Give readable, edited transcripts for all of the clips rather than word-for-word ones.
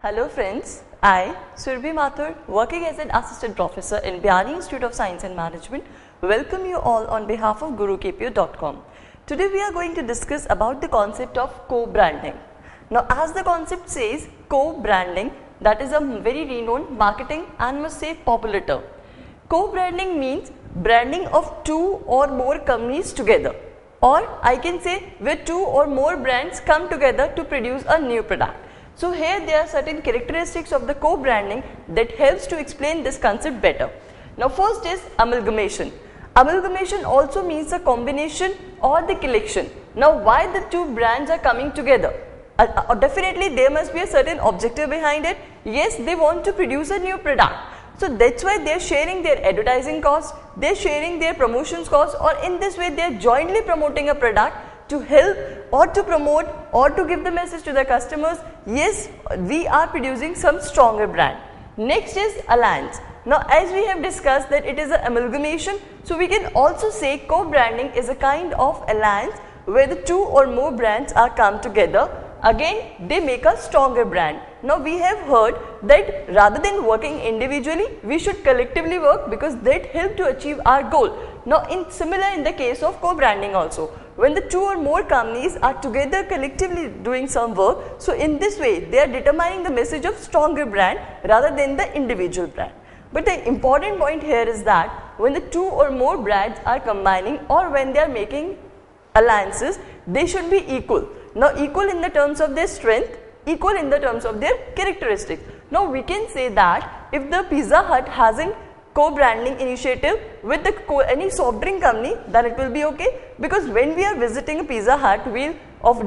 Hello friends, I, Surbhi Mathur, working as an assistant professor in Bihari Institute of Science and Management, welcome you all on behalf of GuruKPO.com. Today we are going to discuss about the concept of co-branding. Now as the concept says, co-branding, that is a very renowned marketing and must say popular term. Co-branding means branding of two or more companies together, or I can say where two or more brands come together to produce a new product. So here there are certain characteristics of the co-branding that helps to explain this concept better. Now first is amalgamation. Amalgamation also means a combination or the collection. Now why the two brands are coming together? Definitely there must be a certain objective behind it. Yes, they want to produce a new product. So that's why they are sharing their advertising costs, they are sharing their promotions costs, or in this way they are jointly promoting a product to help or to promote or to give the message to the customers, yes, we are producing some stronger brand. Next is alliance. Now as we have discussed that it is an amalgamation, so we can also say co-branding is a kind of alliance where the two or more brands are come together. Again, they make a stronger brand. Now we have heard that rather than working individually, we should collectively work because that help to achieve our goal. Now similar in the case of co-branding also, when the two or more companies are together collectively doing some work, so in this way they are determining the message of stronger brand rather than the individual brand. But the important point here is that when the two or more brands are combining or when they are making alliances, they should be equal. Now equal in the terms of their strength, equal in the terms of their characteristics. Now we can say that if the Pizza Hut has a co-branding initiative with any soft drink company, then it will be okay, because when we are visiting a Pizza Hut,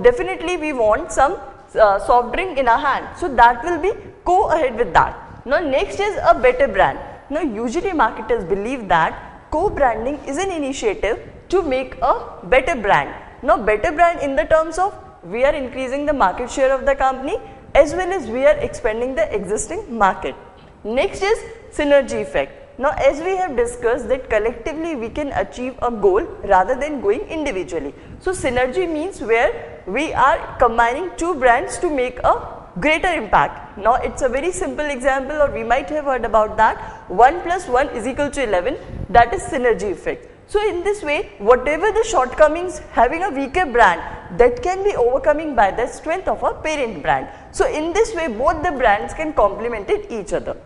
definitely we want some soft drink in our hand, so that will be go ahead with that. Now next is a better brand. Now usually marketers believe that co-branding is an initiative to make a better brand. Now better brand in the terms of we are increasing the market share of the company as well as we are expanding the existing market. Next is synergy effect. Now as we have discussed that collectively we can achieve a goal rather than going individually. So synergy means where we are combining two brands to make a greater impact. Now it's a very simple example, or we might have heard about that 1 plus 1 is equal to 11, that is synergy effect. So in this way, whatever the shortcomings having a weaker brand, that can be overcoming by the strength of a parent brand. So in this way both the brands can complement each other.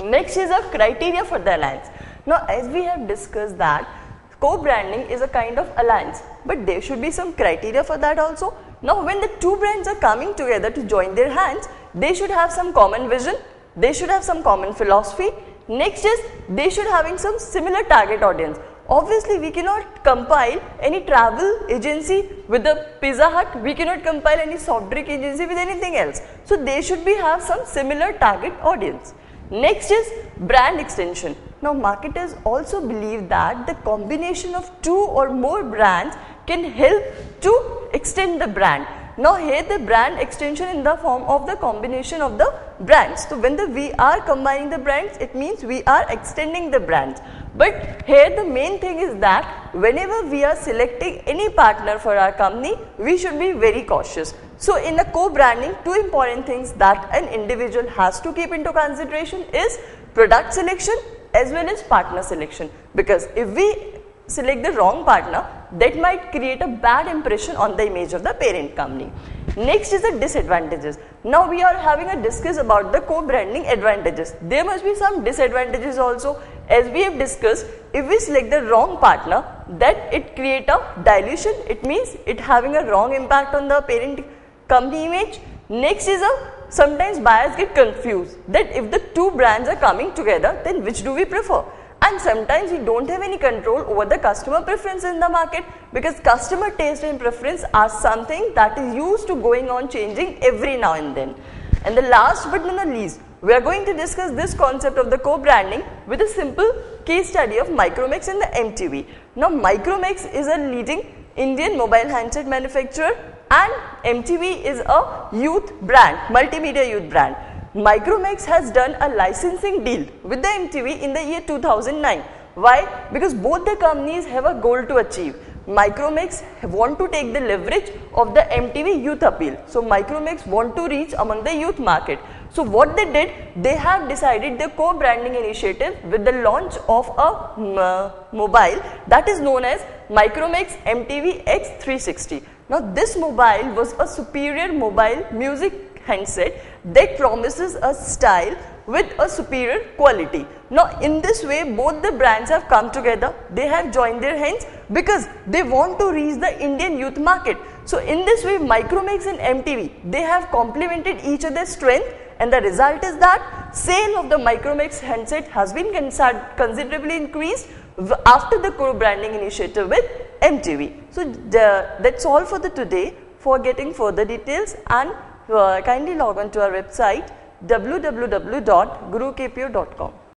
Next is a criteria for the alliance. Now as we have discussed that co-branding is a kind of alliance, but there should be some criteria for that also. Now when the two brands are coming together to join their hands, they should have some common vision, they should have some common philosophy. Next is they should having some similar target audience. Obviously we cannot compile any travel agency with the Pizza Hut, we cannot compile any soft drink agency with anything else. So they should have some similar target audience. Next is brand extension. Now marketers also believe that the combination of two or more brands can help to extend the brand. Now here the brand extension in the form of the combination of the brands. So when we are combining the brands, it means we are extending the brands. But here the main thing is that whenever we are selecting any partner for our company, we should be very cautious. So in the co-branding, two important things that an individual has to keep into consideration is product selection as well as partner selection. Because if we select the wrong partner, that might create a bad impression on the image of the parent company. Next is the disadvantages. Now we are having a discuss about the co-branding advantages. There must be some disadvantages also. As we have discussed, if we select the wrong partner, that it create a dilution, it means it having a wrong impact on the parent company image. Next is sometimes buyers get confused that if the two brands are coming together, then which do we prefer? And sometimes we don't have any control over the customer preference in the market, because customer taste and preference are something that is used to going on changing every now and then. And the last but not the least, we are going to discuss this concept of the co-branding with a simple case study of Micromax and the MTV. Now Micromax is a leading Indian mobile handset manufacturer and MTV is a youth brand, multimedia youth brand. Micromax has done a licensing deal with the MTV in the year 2009. Why? Because both the companies have a goal to achieve. Micromax want to take the leverage of the MTV youth appeal. So Micromax want to reach among the youth market. So what they did, they have decided their co-branding initiative with the launch of a mobile that is known as Micromax MTV X360. Now this mobile was a superior mobile music handset that promises a style with a superior quality. Now in this way both the brands have come together, they have joined their hands because they want to reach the Indian youth market. So in this way Micromax and MTV, they have complemented each other's strength, and the result is that sale of the Micromax handset has been considerably increased after the co-branding initiative with MTV. So that's all for the today. For getting further details and kindly log on to our website www.gurukpo.com.